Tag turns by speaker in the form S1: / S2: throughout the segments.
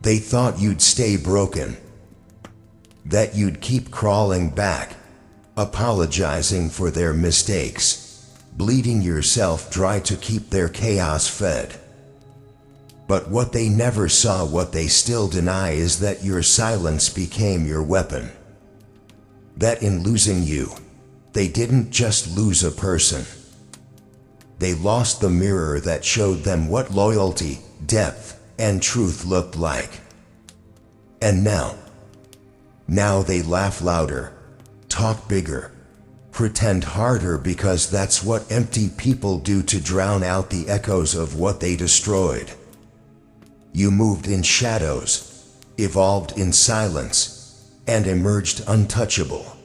S1: They thought you'd stay broken, that you'd keep crawling back, apologizing for their mistakes, bleeding yourself dry to keep their chaos fed. But what they never saw, what they still deny, is that your silence became your weapon. That in losing you, they didn't just lose a person. They lost the mirror that showed them what loyalty, depth, and truth looked like. And now they laugh louder, talk bigger, pretend harder, because that's what empty people do to drown out the echoes of what they destroyed. You moved in shadows, evolved in silence, and emerged untouchable.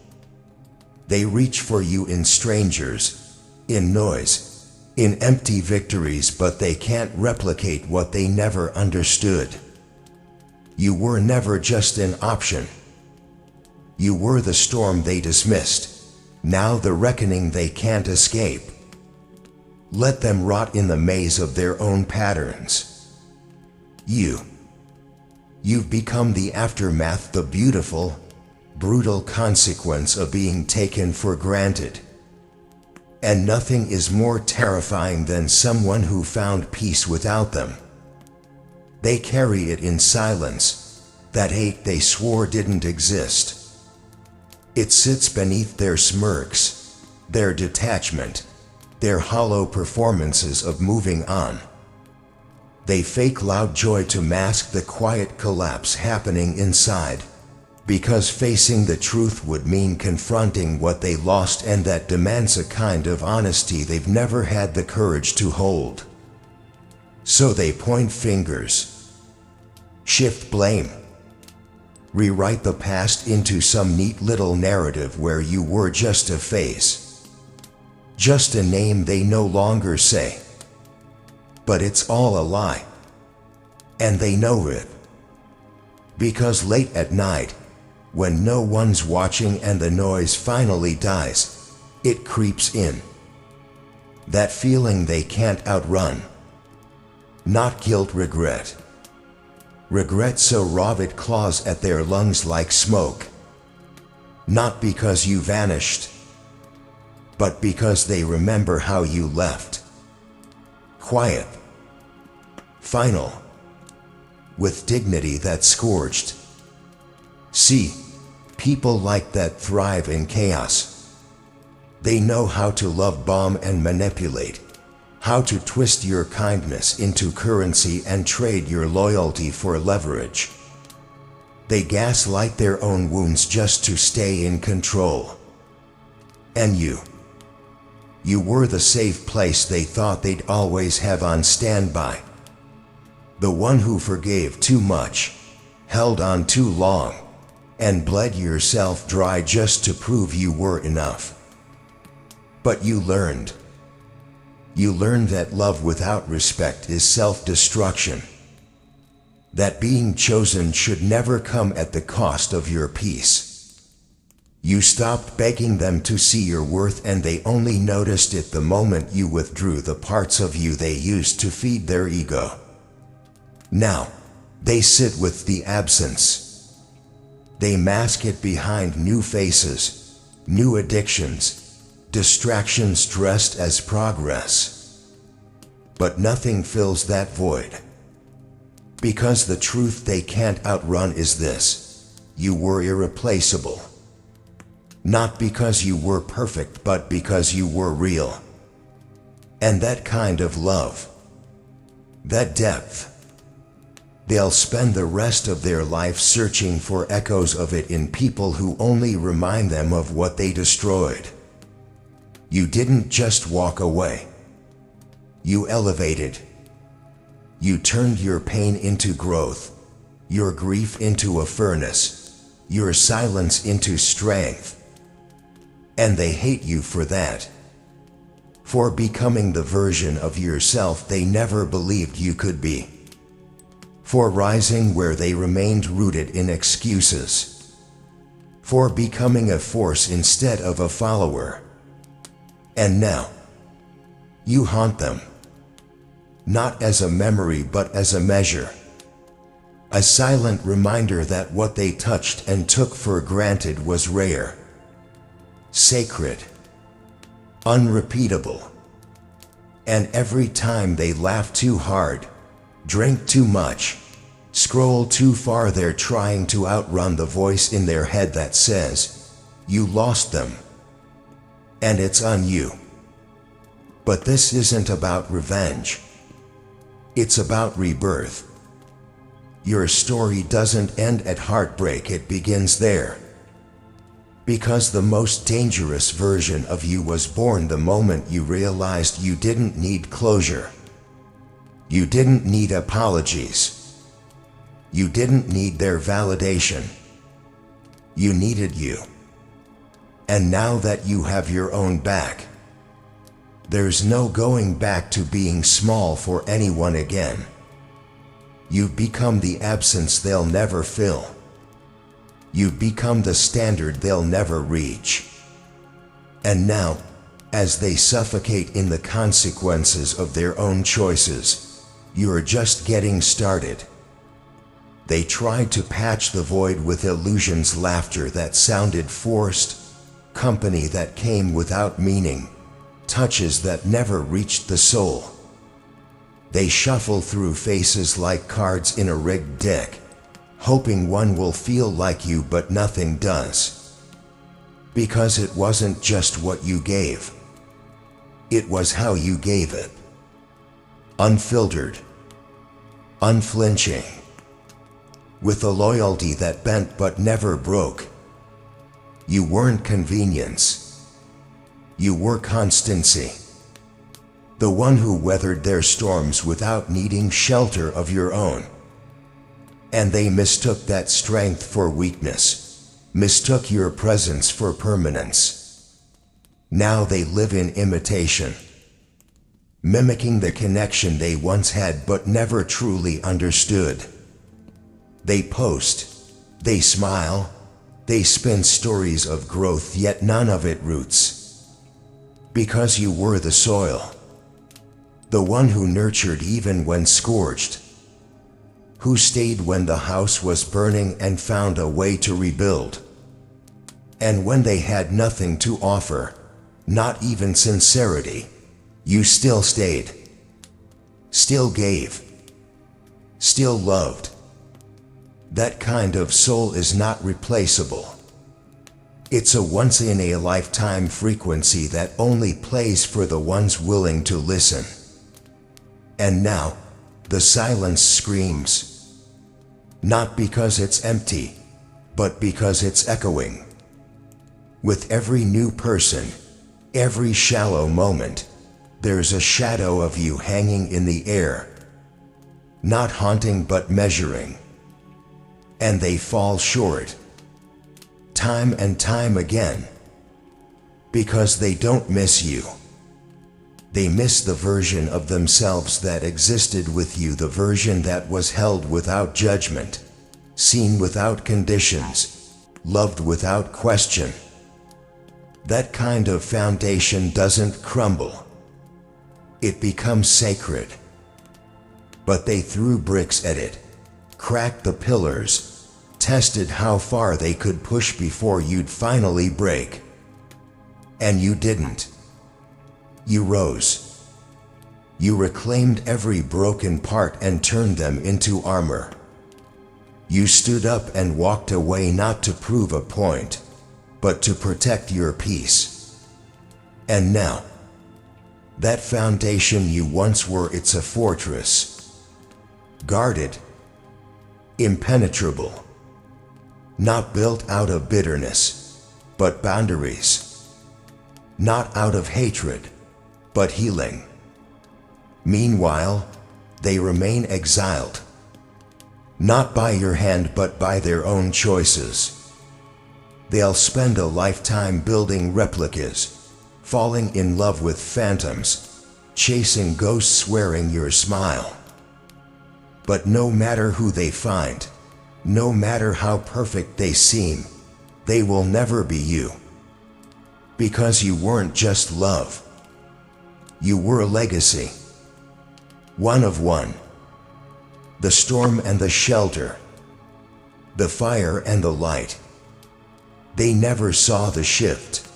S1: They reach for you in strangers, in noise, in empty victories, but they can't replicate what they never understood. You were never just an option. You were the storm they dismissed, now the reckoning they can't escape. Let them rot in the maze of their own patterns. You've become the aftermath, the beautiful, brutal consequence of being taken for granted. And nothing is more terrifying than someone who found peace without them. They carry it in silence, that hate they swore didn't exist. It sits beneath their smirks, their detachment, their hollow performances of moving on. They fake loud joy to mask the quiet collapse happening inside, because facing the truth would mean confronting what they lost, and that demands a kind of honesty they've never had the courage to hold. So they point fingers, shift blame, rewrite the past into some neat little narrative where you were just a face, just a name they no longer say. But it's all a lie, and they know it. Because late at night, when no one's watching and the noise finally dies, it creeps in. That feeling they can't outrun. Not guilt, regret. Regret so raw it claws at their lungs like smoke. Not because you vanished, but because they remember how you left. Quiet, final, with dignity that scorched. See, people like that thrive in chaos. They know how to love bomb and manipulate, how to twist your kindness into currency and trade your loyalty for leverage. They gaslight their own wounds just to stay in control. And you were the safe place they thought they'd always have on standby. The one who forgave too much, held on too long, and bled yourself dry just to prove you were enough. But you learned that love without respect is self-destruction. That being chosen should never come at the cost of your peace. You stopped begging them to see your worth, and they only noticed it the moment you withdrew the parts of you they used to feed their ego. Now, they sit with the absence. They mask it behind new faces, new addictions, distractions dressed as progress. But nothing fills that void. Because the truth they can't outrun is this: you were irreplaceable. Not because you were perfect, but because you were real. And that kind of love, that depth, they'll spend the rest of their life searching for echoes of it in people who only remind them of what they destroyed. You didn't just walk away. You elevated. You turned your pain into growth, your grief into a furnace, your silence into strength. And they hate you for that. For becoming the version of yourself they never believed you could be. For rising where they remained rooted in excuses. For becoming a force instead of a follower. And now, you haunt them. Not as a memory but as a measure. A silent reminder that what they touched and took for granted was rare, sacred, unrepeatable. And every time they laugh too hard, drink too much, scroll too far, they're trying to outrun the voice in their head that says, "You lost them, and it's on you." But this isn't about revenge. It's about rebirth. Your story doesn't end at heartbreak, it begins there. Because the most dangerous version of you was born the moment you realized you didn't need closure. You didn't need apologies. You didn't need their validation. You needed you. And now that you have your own back, there's no going back to being small for anyone again. You've become the absence they'll never fill. You've become the standard they'll never reach. And now, as they suffocate in the consequences of their own choices, you're just getting started. They tried to patch the void with illusions, laughter that sounded forced, company that came without meaning, touches that never reached the soul. They shuffle through faces like cards in a rigged deck, hoping one will feel like you, but nothing does. Because it wasn't just what you gave. It was how you gave it. Unfiltered, unflinching, with a loyalty that bent but never broke. You weren't convenience. You were constancy. The one who weathered their storms without needing shelter of your own. And they mistook that strength for weakness, mistook your presence for permanence. Now they live in imitation, mimicking the connection they once had but never truly understood. They post, they smile, they spin stories of growth, yet none of it roots. Because you were the soil, the one who nurtured even when scorched, who stayed when the house was burning and found a way to rebuild. And when they had nothing to offer, not even sincerity, you still stayed, still gave, still loved. That kind of soul is not replaceable. It's a once-in-a-lifetime frequency that only plays for the ones willing to listen. And now, the silence screams. Not because it's empty, but because it's echoing. With every new person, every shallow moment, there's a shadow of you hanging in the air. Not haunting but measuring. And they fall short. Time and time again. Because they don't miss you. They miss the version of themselves that existed with you, the version that was held without judgment, seen without conditions, loved without question. That kind of foundation doesn't crumble. It becomes sacred. But they threw bricks at it, cracked the pillars, tested how far they could push before you'd finally break. And you didn't. You rose. You reclaimed every broken part and turned them into armor. You stood up and walked away, not to prove a point, but to protect your peace. And now, that foundation you once were, it's a fortress. Guarded, impenetrable. Not built out of bitterness, but boundaries. Not out of hatred, but healing. Meanwhile, they remain exiled. Not by your hand, but by their own choices. They'll spend a lifetime building replicas, falling in love with phantoms, chasing ghosts, wearing your smile. But no matter who they find, no matter how perfect they seem, they will never be you. Because you weren't just love. You were a legacy. One of one. the storm and the shelter, the fire and the light. They never saw the shift,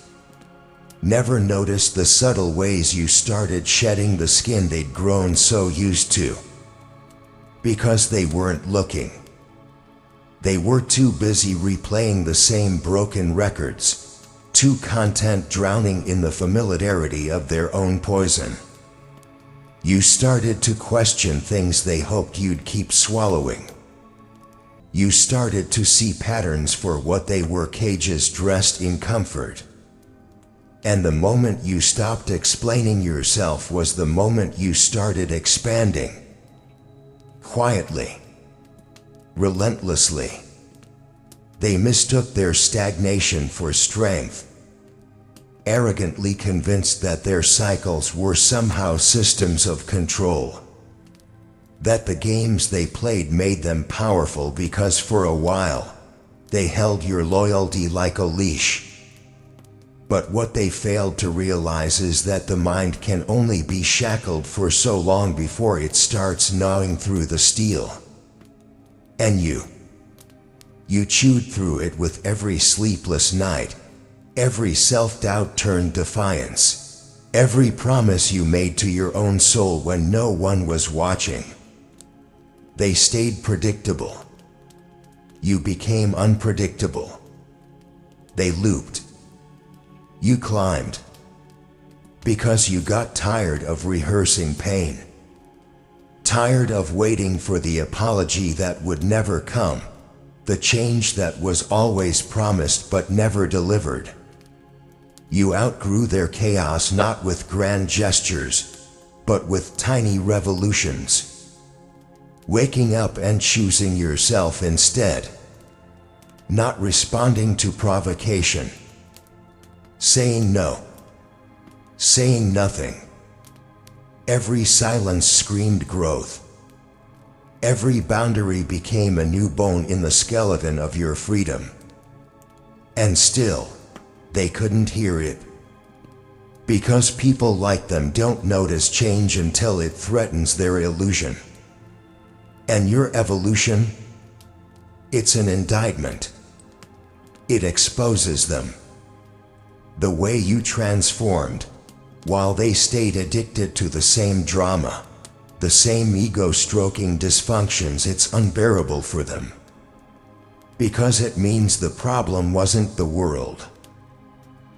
S1: never noticed the subtle ways you started shedding the skin they'd grown so used to. Because they weren't looking. They were too busy replaying the same broken records, too content drowning in the familiarity of their own poison. You started to question things they hoped you'd keep swallowing. You started to see patterns for what they were, cages dressed in comfort. And the moment you stopped explaining yourself was the moment you started expanding. Quietly, relentlessly. They mistook their stagnation for strength, arrogantly convinced that their cycles were somehow systems of control, that the games they played made them powerful because for a while, they held your loyalty like a leash. But what they failed to realize is that the mind can only be shackled for so long before it starts gnawing through the steel. And you chewed through it with every sleepless night, every self-doubt turned defiance, every promise you made to your own soul when no one was watching. They stayed predictable. You became unpredictable. They looped. You climbed. Because you got tired of rehearsing pain. Tired of waiting for the apology that would never come. The change that was always promised but never delivered. You outgrew their chaos not with grand gestures, but with tiny revolutions. Waking up and choosing yourself instead. Not responding to provocation. Saying no. Saying nothing. Every silence screamed growth. Every boundary became a new bone in the skeleton of your freedom. And still, they couldn't hear it. Because people like them don't notice change until it threatens their illusion. And your evolution? It's an indictment. It exposes them. The way you transformed, while they stayed addicted to the same drama. The same ego-stroking dysfunctions, it's unbearable for them. Because it means the problem wasn't the world.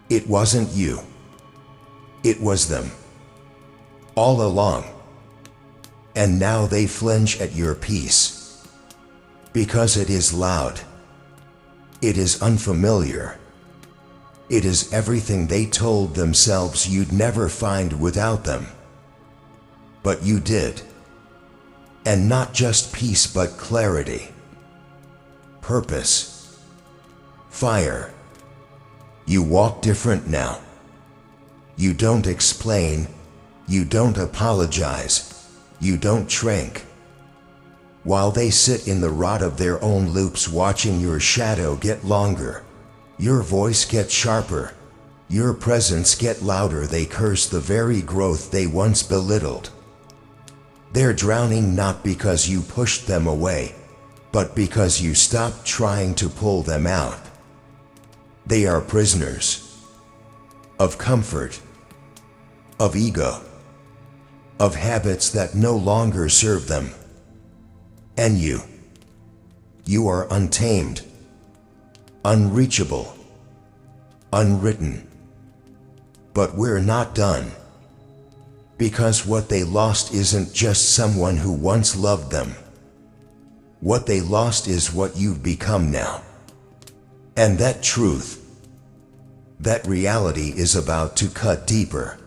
S1: It wasn't you. It was them. All along. And now they flinch at your peace. Because it is loud. It is unfamiliar. It is everything they told themselves you'd never find without them. But you did. And not just peace but clarity. Purpose. Fire. You walk different now. You don't explain. You don't apologize. You don't shrink. While they sit in the rot of their own loops watching your shadow get longer, your voice get sharper, your presence get louder, they curse the very growth they once belittled. They're drowning not because you pushed them away, but because you stopped trying to pull them out. They are prisoners of comfort, of ego, of habits that no longer serve them. And you are untamed, unreachable, unwritten. But we're not done. Because what they lost isn't just someone who once loved them. What they lost is what you've become now. And that truth, that reality is about to cut deeper.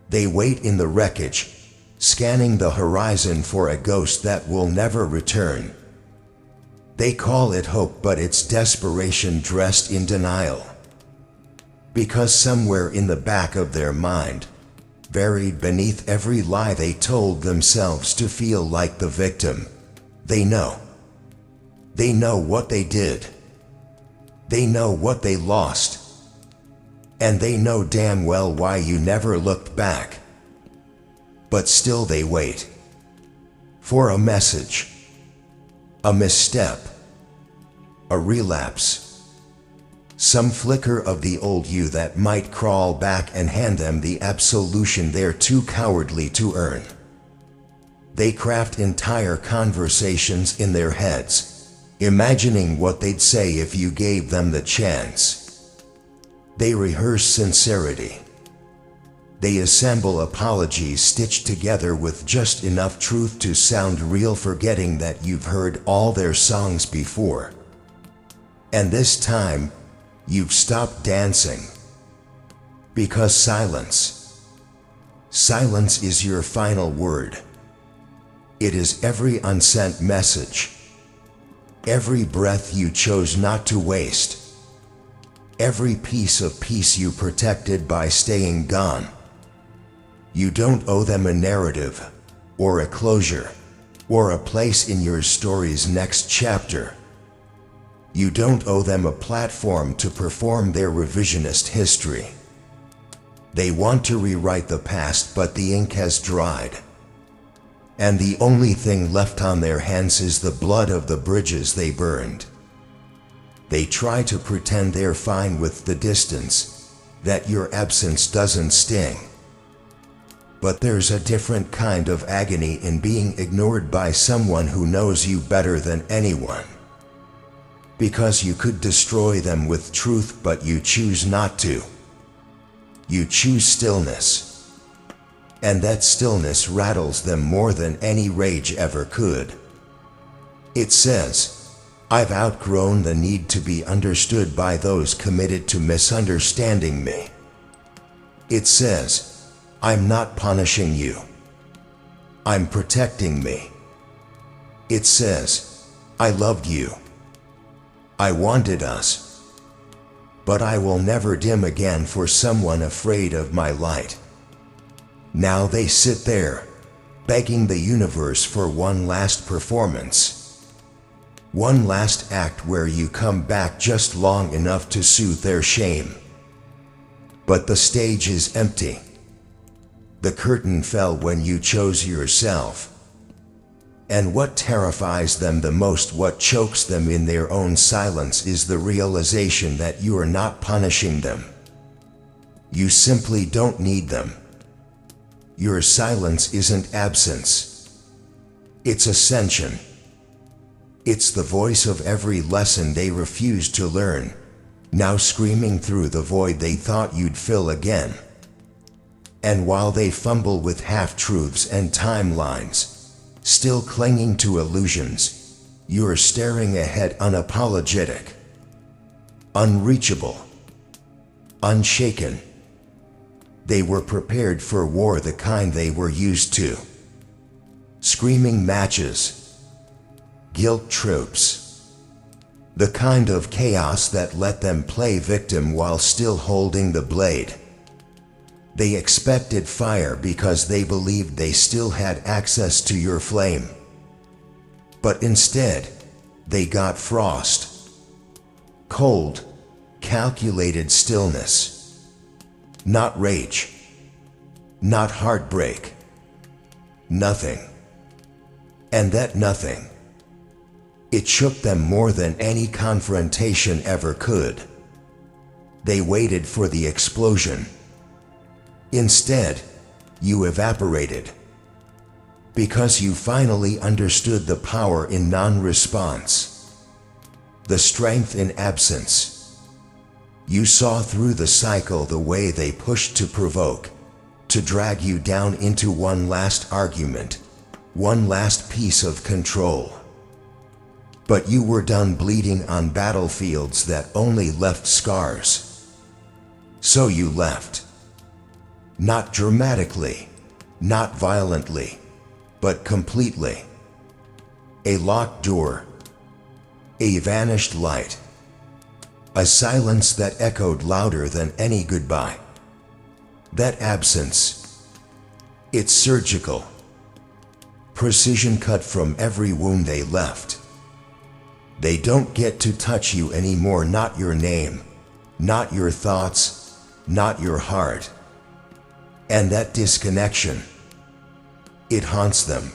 S1: They wait in the wreckage, scanning the horizon for a ghost that will never return. They call it hope, but it's desperation dressed in denial. Because somewhere in the back of their mind, buried beneath every lie they told themselves to feel like the victim, they know. They know what they did. They know what they lost. And they know damn well why you never looked back. But still they wait. for a message, a misstep, a relapse, some flicker of the old you that might crawl back and hand them the absolution they're too cowardly to earn. They craft entire conversations in their heads, imagining what they'd say if you gave them the chance. They rehearse sincerity. They assemble apologies stitched together with just enough truth to sound real, forgetting that you've heard all their songs before. And this time, you've stopped dancing. Because silence is your final word. It is every unsent message, every breath you chose not to waste, every piece of peace you protected by staying gone. You don't owe them a narrative, or a closure, or a place in your story's next chapter. You don't owe them a platform to perform their revisionist history. They want to rewrite the past, but the ink has dried. And the only thing left on their hands is the blood of the bridges they burned. They try to pretend they're fine with the distance, that your absence doesn't sting. But there's a different kind of agony in being ignored by someone who knows you better than anyone. Because you could destroy them with truth, but you choose not to. You choose stillness. And that stillness rattles them more than any rage ever could. It says, I've outgrown the need to be understood by those committed to misunderstanding me. It says, I'm not punishing you. I'm protecting me. It says, I loved you. I wanted us. But I will never dim again for someone afraid of my light. Now they sit there, begging the universe for one last performance. One last act where you come back just long enough to soothe their shame. But the stage is empty. The curtain fell when you chose yourself. And what terrifies them the most, what chokes them in their own silence, is the realization that you are not punishing them. You simply don't need them. Your silence isn't absence. It's ascension. It's the voice of every lesson they refused to learn, now screaming through the void they thought you'd fill again. And while they fumble with half-truths and timelines, still clinging to illusions, you're staring ahead, unapologetic, unreachable, unshaken. They were prepared for war, the kind they were used to. Screaming matches, guilt trips, the kind of chaos that let them play victim while still holding the blade. They expected fire because they believed they still had access to your flame. But instead, they got frost. Cold, calculated stillness. Not rage. Not heartbreak. Nothing. And that nothing, it shook them more than any confrontation ever could. They waited for the explosion. Instead, you evaporated. Because you finally understood the power in non-response, the strength in absence. You saw through the cycle, the way they pushed to provoke, to drag you down into one last argument, one last piece of control. But you were done bleeding on battlefields that only left scars. So you left. Not dramatically, not violently, but completely. A locked door, a vanished light, a silence that echoed louder than any goodbye. That absence, it's surgical. Precision cut from every wound they left. They don't get to touch you anymore, not your name, not your thoughts, not your heart. And that disconnection, it haunts them.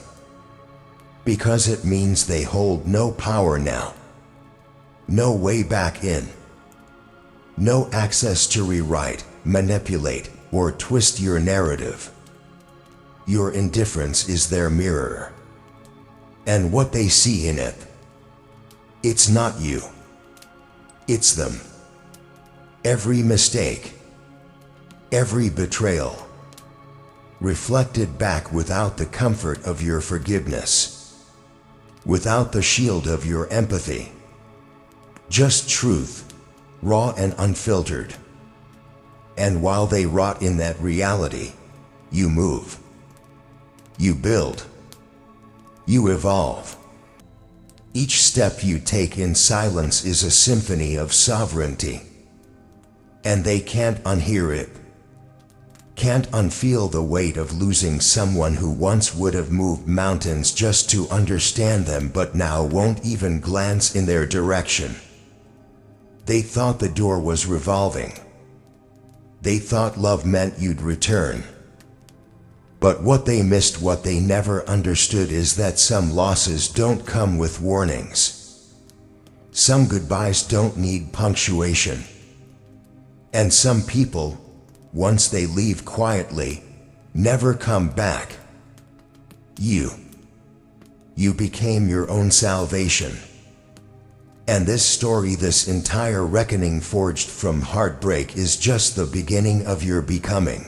S1: because it means they hold no power now, no way back in, no access to rewrite, manipulate, or twist your narrative. Your indifference is their mirror, and what they see in it, it's not you, it's them. Every mistake, every betrayal, reflected back without the comfort of your forgiveness, without the shield of your empathy. Just truth, raw and unfiltered. And while they rot in that reality, you move. You build. You evolve. Each step you take in silence is a symphony of sovereignty. And they can't unhear it. Can't unfeel the weight of losing someone who once would have moved mountains just to understand them but now won't even glance in their direction. They thought the door was revolving. They thought love meant you'd return. But what they missed, what they never understood, is that some losses don't come with warnings. Some goodbyes don't need punctuation. And some people, once they leave quietly, never come back. You became your own salvation. And this story, this entire reckoning forged from heartbreak, is just the beginning of your becoming.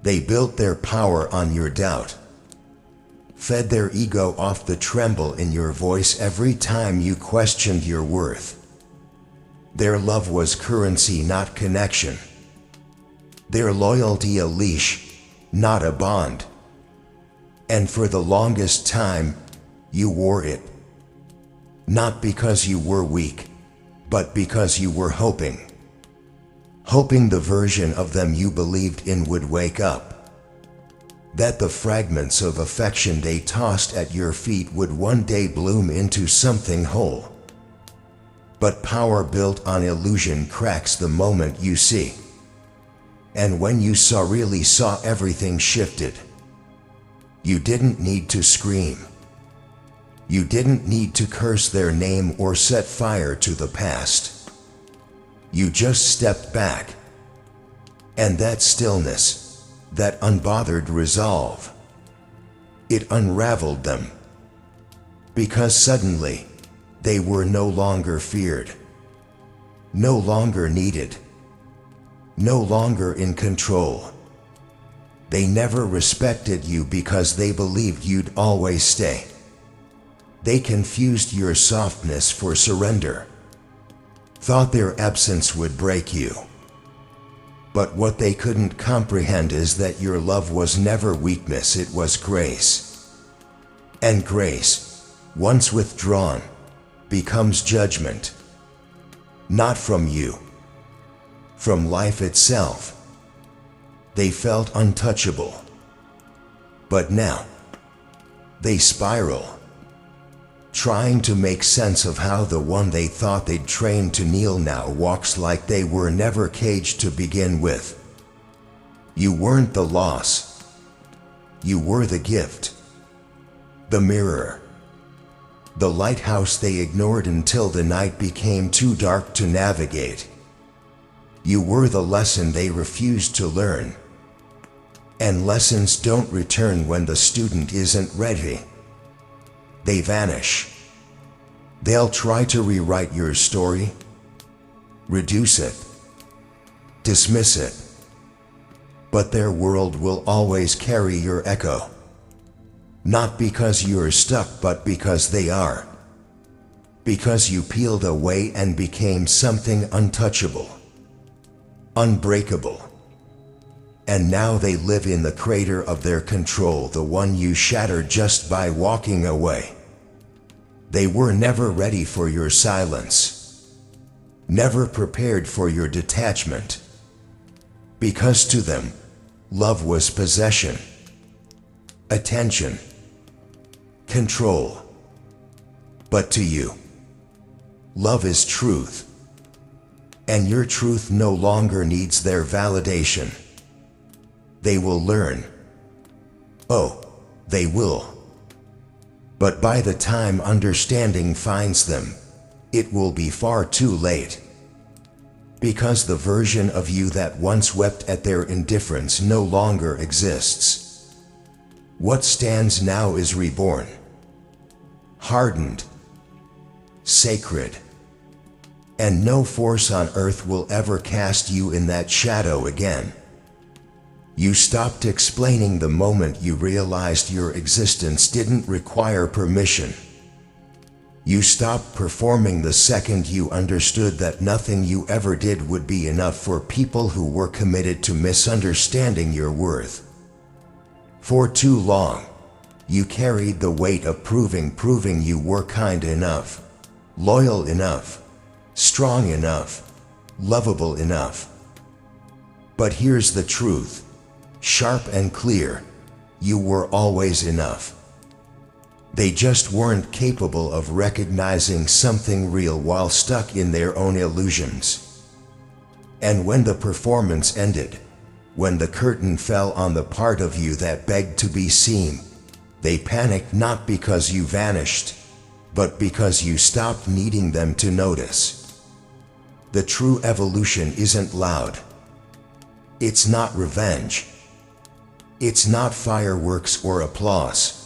S1: They built their power on your doubt, fed their ego off the tremble in your voice every time you questioned your worth. Their love was currency, not connection. Their loyalty a leash, not a bond. And for the longest time, you wore it. Not because you were weak, but because you were hoping. Hoping the version of them you believed in would wake up. That the fragments of affection they tossed at your feet would one day bloom into something whole. But power built on illusion cracks the moment you see. And when you really saw, everything shifted. You didn't need to scream. You didn't need to curse their name or set fire to the past. You just stepped back. And that stillness, that unbothered resolve, it unraveled them. Because suddenly, they were no longer feared, no longer needed, no longer in control. They never respected you because they believed you'd always stay. They confused your softness for surrender, thought their absence would break you. But what they couldn't comprehend is that your love was never weakness, it was grace. And grace, once withdrawn, becomes judgment. Not from you, from life itself. They felt untouchable. But now, they spiral, trying to make sense of how the one they thought they'd trained to kneel now walks like they were never caged to begin with. You weren't the loss. You were the gift. The mirror. The lighthouse they ignored until the night became too dark to navigate. You were the lesson they refused to learn. And lessons don't return when the student isn't ready. They vanish. They'll try to rewrite your story, reduce it, dismiss it. But their world will always carry your echo. Not because you're stuck, but because they are. Because you peeled away and became something untouchable, unbreakable. And now they live in the crater of their control, the one you shattered just by walking away. They were never ready for your silence, never prepared for your detachment. Because to them, love was possession, attention, control. But to you, love is truth. And your truth no longer needs their validation. They will learn. Oh, they will. But by the time understanding finds them, it will be far too late. Because the version of you that once wept at their indifference no longer exists. What stands now is reborn, hardened, sacred, and no force on earth will ever cast you in that shadow again. You stopped explaining the moment you realized your existence didn't require permission. You stopped performing the second you understood that nothing you ever did would be enough for people who were committed to misunderstanding your worth. For too long, you carried the weight of proving you were kind enough, loyal enough, strong enough, lovable enough. But here's the truth, sharp and clear: you were always enough. They just weren't capable of recognizing something real while stuck in their own illusions. And when the performance ended, when the curtain fell on the part of you that begged to be seen, they panicked not because you vanished, but because you stopped needing them to notice. The true evolution isn't loud. It's not revenge. It's not fireworks or applause.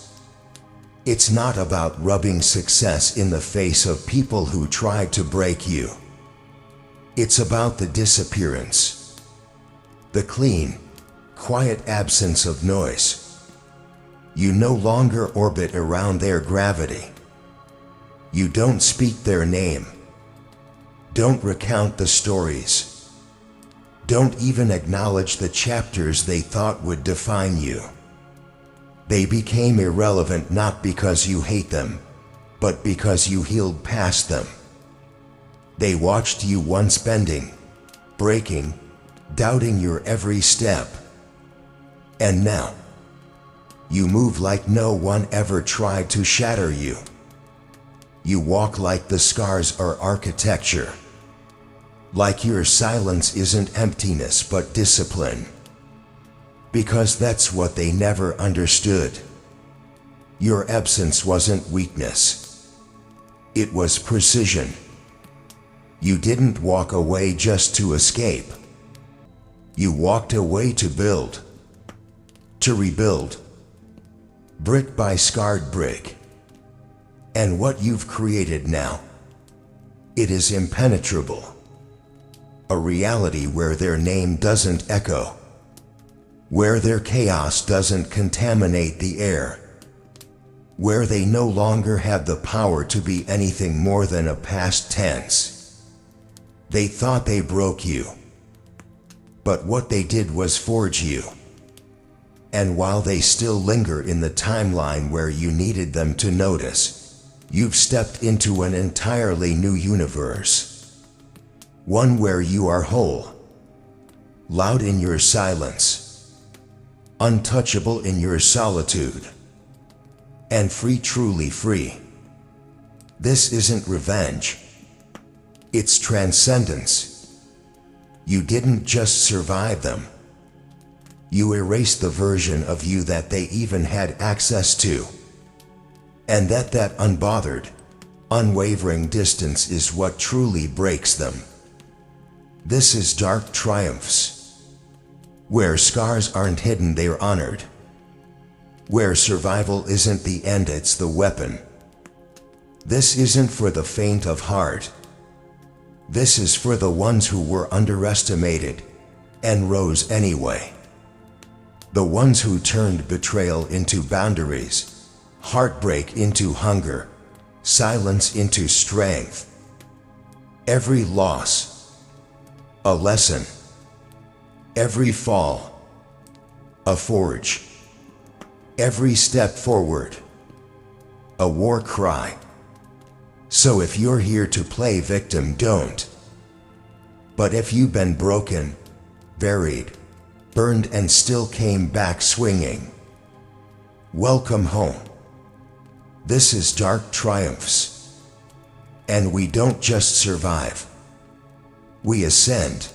S1: It's not about rubbing success in the face of people who tried to break you. It's about the disappearance. The clean, quiet absence of noise. You no longer orbit around their gravity. You don't speak their name. Don't recount the stories. Don't even acknowledge the chapters they thought would define you. They became irrelevant not because you hate them, but because you healed past them. They watched you once bending, breaking, doubting your every step. And now, you move like no one ever tried to shatter you. You walk like the scars are architecture. Like your silence isn't emptiness but discipline. Because that's what they never understood. Your absence wasn't weakness. It was precision. You didn't walk away just to escape. You walked away to build. To rebuild. Brick by scarred brick. And what you've created now, it is impenetrable. A reality where their name doesn't echo. Where their chaos doesn't contaminate the air. Where they no longer have the power to be anything more than a past tense. They thought they broke you. But what they did was forge you. And while they still linger in the timeline where you needed them to notice, you've stepped into an entirely new universe. One where you are whole. Loud in your silence. Untouchable in your solitude. And free, truly free. This isn't revenge. It's transcendence. You didn't just survive them. You erased the version of you that they even had access to. And that unbothered, unwavering distance is what truly breaks them. This is dark triumphs. Where scars aren't hidden, they're honored. Where survival isn't the end, it's the weapon. This isn't for the faint of heart. This is for the ones who were underestimated and rose anyway. The ones who turned betrayal into boundaries, heartbreak into hunger, silence into strength. Every loss, a lesson. Every fall, a forge. Every step forward, a war cry. So if you're here to play victim, don't. But if you've been broken, buried, burned and still came back swinging, welcome home. This is Dark Triumphs. And we don't just survive. We ascend.